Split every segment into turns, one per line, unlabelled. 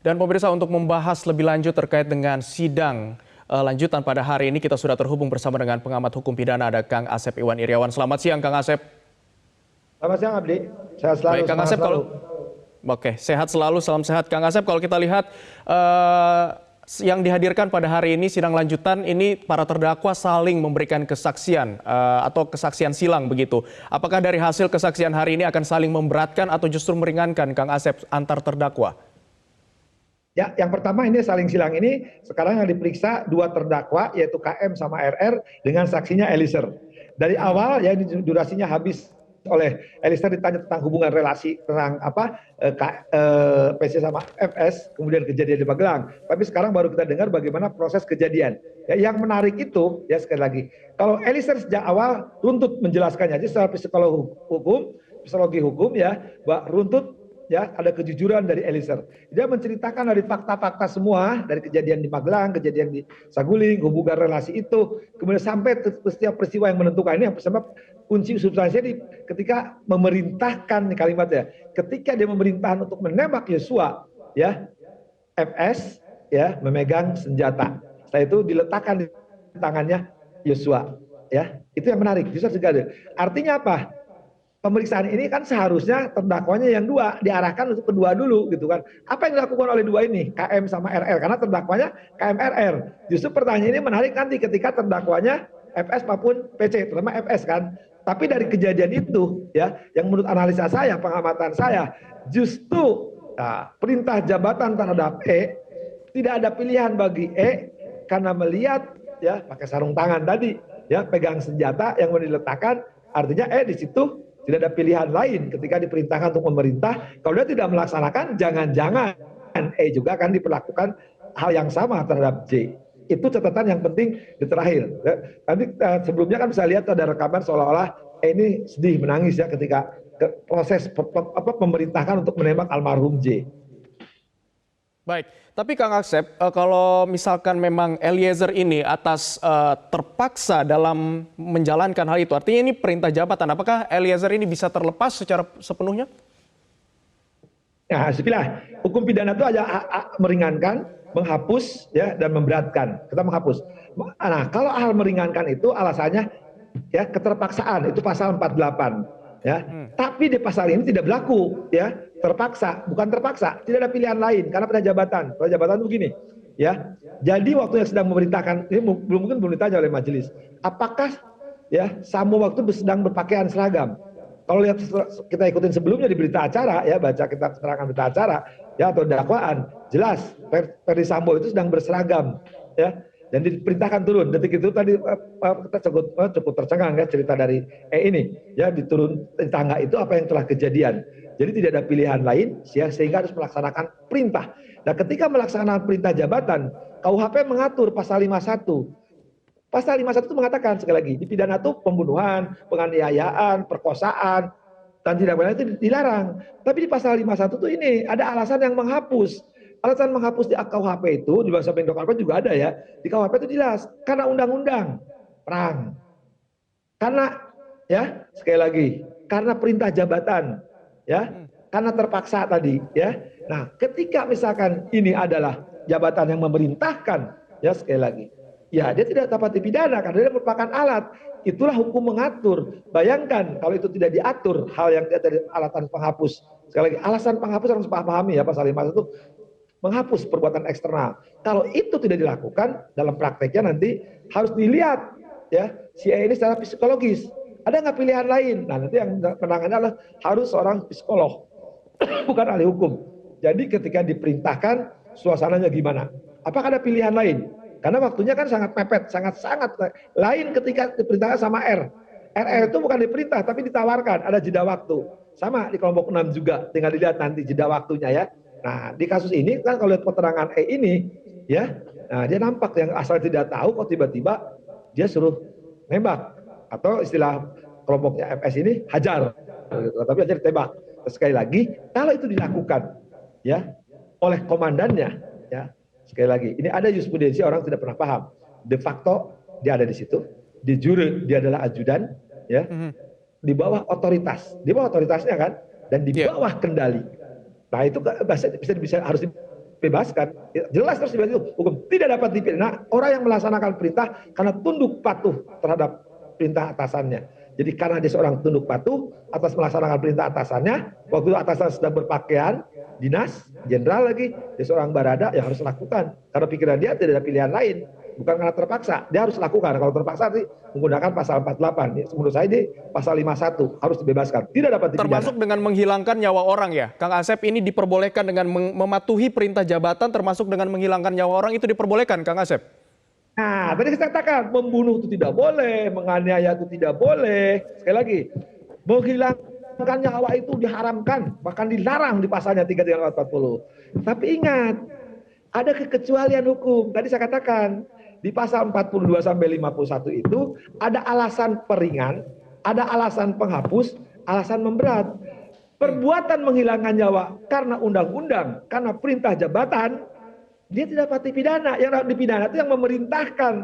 Dan pemirsa, untuk membahas lebih lanjut terkait dengan sidang lanjutan pada hari ini, kita sudah terhubung bersama dengan pengamat hukum pidana, ada Kang Asep Iwan Iryawan. Selamat siang Kang Asep.
Selamat siang Abdi, sehat selalu.
Baik Kang Asep, Oke, sehat selalu, salam sehat Kang Asep. Kalau kita lihat yang dihadirkan pada hari ini, sidang lanjutan ini para terdakwa saling memberikan kesaksian atau kesaksian silang begitu. Apakah dari hasil kesaksian hari ini akan saling memberatkan atau justru meringankan Kang Asep antar terdakwa?
Ya, yang pertama ini saling silang ini sekarang yang diperiksa dua terdakwa yaitu KM sama RR dengan saksinya Eliezer. Dari awal ya ini durasinya habis oleh Eliezer ditanya tentang hubungan relasi tentang PC sama FS, kemudian kejadian di Magelang. Tapi sekarang baru kita dengar bagaimana proses kejadian. Ya, yang menarik itu ya sekali lagi, kalau Eliezer sejak awal runtut menjelaskannya, jadi secara psikologi hukum ya, runtut ya ada kejujuran dari Eliezer. Dia menceritakan dari fakta-fakta semua dari kejadian di Magelang, kejadian di Saguling, hubungan relasi itu, kemudian sampai setiap peristiwa yang menentukan ini yang bersama kunci substansinya ketika memerintahkan nih kalimatnya, ketika dia memerintahkan untuk menembak Yosua, ya FS ya memegang senjata. Setelah itu diletakkan di tangannya Yosua, ya itu yang menarik. Justru segala. Artinya apa? Pemeriksaan ini kan seharusnya terdakwanya yang dua diarahkan untuk kedua dulu gitu kan. Apa yang dilakukan oleh dua ini, KM sama RR, karena terdakwanya KM RR. Justru pertanyaan ini menarik nanti ketika terdakwanya FS maupun PC, terutama FS kan. Tapi dari kejadian itu ya, yang menurut analisa saya, pengamatan saya, justru perintah jabatan terhadap E tidak ada pilihan bagi E karena melihat ya pakai sarung tangan tadi ya pegang senjata yang mau diletakkan, artinya di situ tidak ada pilihan lain ketika diperintahkan untuk memerintah. Kalau dia tidak melaksanakan, jangan-jangan juga akan diperlakukan hal yang sama terhadap J. Itu catatan yang penting di terakhir. Nanti sebelumnya kan bisa lihat ada rekaman seolah-olah ini sedih menangis ya ketika proses pemerintahkan untuk menembak almarhum J.
Baik, tapi Kang Asep, kalau misalkan memang Eliezer ini atas terpaksa dalam menjalankan hal itu, artinya ini perintah jabatan, apakah Eliezer ini bisa terlepas secara sepenuhnya?
Ya, sepilah. Hukum pidana itu aja meringankan, menghapus, ya dan memberatkan. Kita menghapus. Nah, kalau hal meringankan itu alasannya ya keterpaksaan, itu pasal 48. Ya, tapi di pasal ini tidak berlaku, ya terpaksa, bukan terpaksa, tidak ada pilihan lain karena pada jabatan. Pada jabatan itu begini, ya. Jadi waktu yang sedang memerintahkan ini belum ditanya oleh majelis, apakah ya sama waktu sedang berpakaian seragam? Kalau lihat kita ikutin sebelumnya di berita acara, ya baca kita keterangan berita acara, ya atau dakwaan, jelas Ferdi Sambo itu sedang berseragam, ya. Dan diperintahkan turun. Detik itu tadi kita cukup tercengang ya cerita dari ini ya diturun di tangga itu apa yang telah kejadian. Jadi tidak ada pilihan lain sehingga harus melaksanakan perintah. Nah, ketika melaksanakan perintah jabatan, KUHP mengatur pasal 51. Pasal 51 itu mengatakan sekali lagi di pidana itu pembunuhan, penganiayaan, perkosaan dan tidak benar itu dilarang. Tapi di pasal 51 itu ini ada alasan yang menghapus. Alasan menghapus di KUHP itu, di bahasa Menko juga ada ya, di KUHP itu jelas, karena undang-undang perang. Karena, ya, sekali lagi, karena perintah jabatan, ya, karena terpaksa tadi, ya. Nah, ketika misalkan ini adalah jabatan yang memerintahkan, ya sekali lagi, ya dia tidak dapat dipidana karena dia merupakan alat. Itulah hukum mengatur. Bayangkan kalau itu tidak diatur, hal yang dari alasan penghapus. Sekali lagi, alasan penghapus harus pahami ya pasal 51 itu menghapus perbuatan eksternal. Kalau itu tidak dilakukan dalam prakteknya nanti harus dilihat ya si E ini secara psikologis. Ada nggak pilihan lain? Nah nanti yang penangannya adalah harus seorang psikolog, bukan ahli hukum. Jadi ketika diperintahkan suasananya gimana? Apakah ada pilihan lain? Karena waktunya kan sangat mepet, sangat-sangat lain ketika diperintahkan sama R. RR itu bukan diperintah tapi ditawarkan, ada jeda waktu. Sama di kelompok 6 juga, tinggal dilihat nanti jeda waktunya ya. Nah, di kasus ini kan kalau lihat keterangan E ini, ya, nah dia nampak yang asal tidak tahu kok tiba-tiba dia suruh nembak atau istilah kelompoknya FS ini hajar, tapi aja ditembak. Sekali lagi, kalau itu dilakukan, ya, oleh komandannya, ya, sekali lagi, ini ada jurisprudensi orang tidak pernah paham. De facto dia ada di situ, di jure dia adalah ajudan, ya, di bawah otoritas, di bawah otoritasnya kan, dan di bawah kendali. Nah itu bisa harus bebaskan. Jelas terus itu hukum tidak dapat dipidana orang yang melaksanakan perintah karena tunduk patuh terhadap perintah atasannya. Jadi karena dia seorang tunduk patuh atas melaksanakan perintah atasannya, waktu itu atasan sedang berpakaian dinas, jenderal lagi, dia seorang barada yang harus lakukan. Karena pikiran dia tidak ada pilihan lain, bukan karena terpaksa, dia harus lakukan. Kalau terpaksa sih menggunakan pasal 48. Ya, menurut saya di pasal 51 harus dibebaskan, tidak dapat dipidana.
Termasuk dengan menghilangkan nyawa orang ya, Kang Asep, ini diperbolehkan dengan mematuhi perintah jabatan, termasuk dengan menghilangkan nyawa orang itu diperbolehkan, Kang Asep?
Nah, tadi saya katakan membunuh itu tidak boleh, menganiaya itu tidak boleh. Sekali lagi, menghilangkan nyawa itu diharamkan, bahkan dilarang di pasalnya 340. Tapi ingat, ada kekecualian hukum. Tadi saya katakan di pasal 42 sampai 51 itu ada alasan peringan, ada alasan penghapus, alasan memberat. Perbuatan menghilangkan nyawa karena undang-undang, karena perintah jabatan, dia tidak dapat dipidana. Yang dapat dipidana itu yang memerintahkan.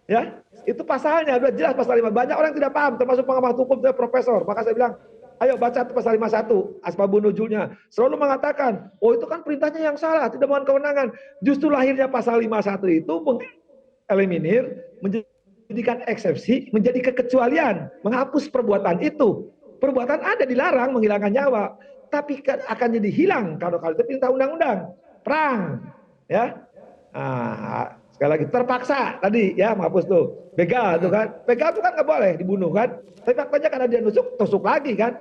Ya, itu pasalnya sudah jelas pasal 5. Banyak orang yang tidak paham, termasuk pengamat hukum, profesor. Maka saya bilang, ayo baca itu pasal 51, asbabun nuzulnya. Selalu mengatakan, oh itu kan perintahnya yang salah, tidak mohon kewenangan. Justru lahirnya pasal 51 itu mengeliminir, menjadikan eksepsi, menjadi kekecualian, menghapus perbuatan itu. Perbuatan ada dilarang menghilangkan nyawa, tapi akan jadi hilang kalau itu perintah undang-undang. Perang, ya. Nah, sekali lagi terpaksa tadi ya menghapus tuh. Begal tuh kan. Begal tuh kan nggak boleh dibunuh kan. Tapi faktanya karena dia tusuk lagi kan.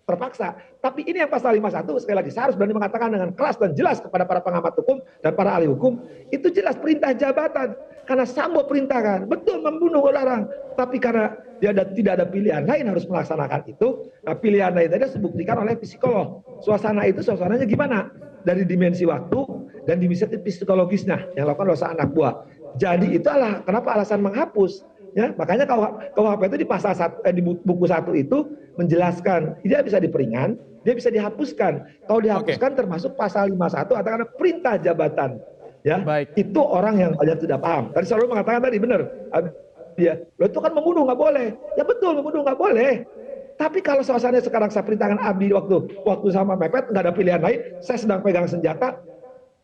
Terpaksa. Tapi ini yang pasal 51 sekali lagi saya harus berani mengatakan dengan keras dan jelas kepada para pengamat hukum dan para ahli hukum, itu jelas perintah jabatan. Karena Sambo perintahkan, betul membunuh larang, tapi karena dia tidak ada pilihan lain harus melaksanakan itu. Nah, pilihan lain tadi disebutkan oleh psikolog. Suasana itu suasananya gimana? Dari dimensi waktu dan dimensi psikologisnya yang dilakukan oleh anak buah. Jadi itulah kenapa alasan menghapus. Ya, makanya KUHP itu di pasal di buku 1 itu menjelaskan dia bisa diperingan, dia bisa dihapuskan. Kalau dihapuskan termasuk pasal 51 atau karena perintah jabatan. Ya,
Baik.
itu orang yang tidak paham. Tadi selalu mengatakan tadi benar. Ya, lo itu kan membunuh nggak boleh. Ya betul membunuh nggak boleh. Tapi kalau suasananya sekarang saya perintahkan Abdi waktu sama mepet nggak ada pilihan lain, saya sedang pegang senjata,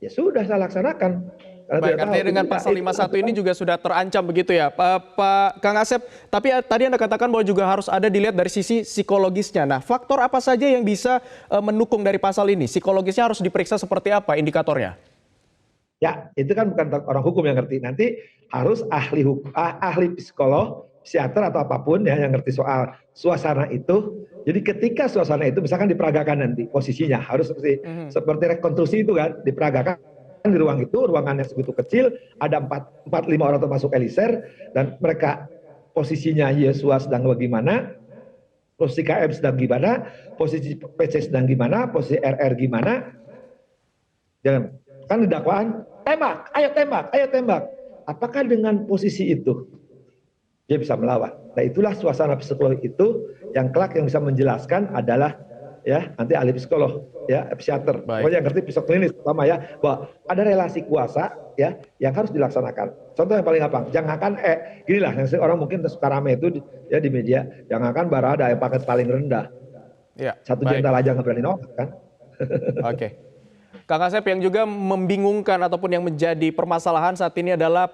ya sudah saya laksanakan.
Baik, artinya dengan pasal 51 ini juga sudah terancam begitu ya, Pak Kang Asep. Tapi tadi Anda katakan bahwa juga harus ada dilihat dari sisi psikologisnya. Nah, faktor apa saja yang bisa mendukung dari pasal ini? Psikologisnya harus diperiksa seperti apa indikatornya?
Ya, itu kan bukan orang hukum yang ngerti. Nanti harus ahli psikolog, psikiater atau apapun ya yang ngerti soal suasana itu. Jadi ketika suasana itu misalkan diperagakan nanti posisinya harus seperti rekonstruksi itu kan diperagakan di ruang itu, ruangan yang segitu kecil, ada 4-5 orang termasuk Eliezer, dan mereka posisinya Yosua sedang bagaimana, posisi KM sedang gimana, posisi PC sedang gimana, posisi RR gimana. Jangan, kan di dakwaan, tembak, ayo tembak. Apakah dengan posisi itu dia bisa melawan? Nah itulah suasana psikolog itu yang kelak yang bisa menjelaskan adalah ya nanti ahli psikolog ya psikiater pokoknya yang ngerti psikolog klinis pertama ya bahwa ada relasi kuasa ya yang harus dilaksanakan. Contoh yang paling gampang, jangankan ginilah yang orang mungkin suka rame itu ya di media, jangankan Barada yang paket paling rendah ya, satu jenderal aja nggak berani nolak kan.
Oke. Kang Asep, yang juga membingungkan ataupun yang menjadi permasalahan saat ini adalah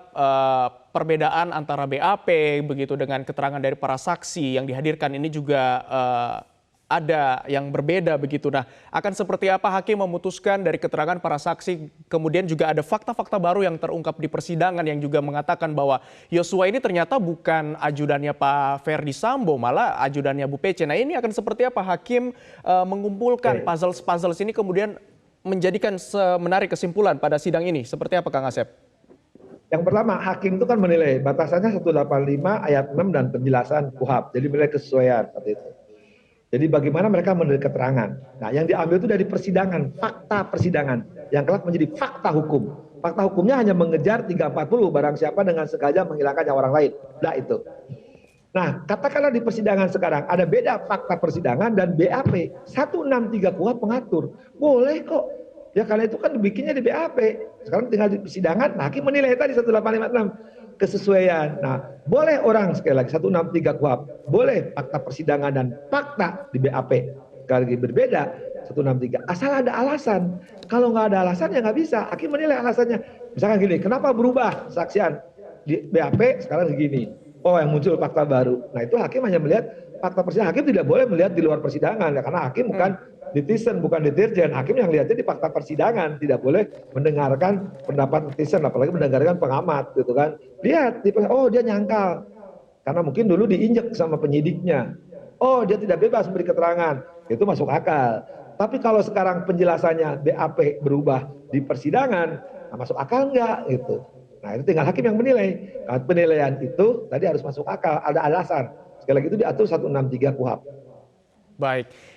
perbedaan antara BAP begitu dengan keterangan dari para saksi yang dihadirkan ini juga ada yang berbeda begitu. Nah, akan seperti apa hakim memutuskan dari keterangan para saksi, kemudian juga ada fakta-fakta baru yang terungkap di persidangan yang juga mengatakan bahwa Yosua ini ternyata bukan ajudannya Pak Ferdi Sambo, malah ajudannya Bu Pece. Nah, ini akan seperti apa hakim mengumpulkan puzzle ini kemudian menjadikan menarik kesimpulan pada sidang ini? Seperti apa Kang Asep?
Yang pertama, hakim itu kan menilai batasannya 185 ayat 6 dan penjelasan KUHP. Jadi menilai kesesuaian seperti itu. Jadi bagaimana mereka menerima keterangan. Nah yang diambil itu dari persidangan, fakta persidangan. Yang kelak menjadi fakta hukum. Fakta hukumnya hanya mengejar 340 barang siapa dengan sengaja menghilangkan nyawa orang lain. Nah itu. Nah katakanlah di persidangan sekarang ada beda fakta persidangan dan BAP. 163 KUHP mengatur. Boleh kok. Ya karena itu kan dibikinnya di BAP. Sekarang tinggal di persidangan, nah, hakim menilai tadi 1856. Kesesuaian. Nah, boleh orang sekali lagi 163 KUHP, boleh fakta persidangan dan fakta di BAP. Sekali lagi berbeda. 163. Asal ada alasan. Kalau nggak ada alasan ya nggak bisa. Hakim menilai alasannya. Misalkan gini, kenapa berubah saksian di BAP sekarang begini? Oh, yang muncul fakta baru. Nah itu hakim hanya melihat fakta persidangan. Hakim tidak boleh melihat di luar persidangan ya, karena hakim bukan netizen, bukan deterjen. Hakim yang lihatnya di fakta persidangan, tidak boleh mendengarkan pendapat netizen, apalagi mendengarkan pengamat, gitu kan. Lihat, oh dia nyangkal, karena mungkin dulu diinjek sama penyidiknya. Oh dia tidak bebas beri keterangan, itu masuk akal. Tapi kalau sekarang penjelasannya BAP berubah di persidangan, nah masuk akal enggak gitu. Nah itu tinggal hakim yang menilai. Nah, penilaian itu tadi harus masuk akal, ada alasan. Sekali lagi itu diatur 163 KUHP.
Baik.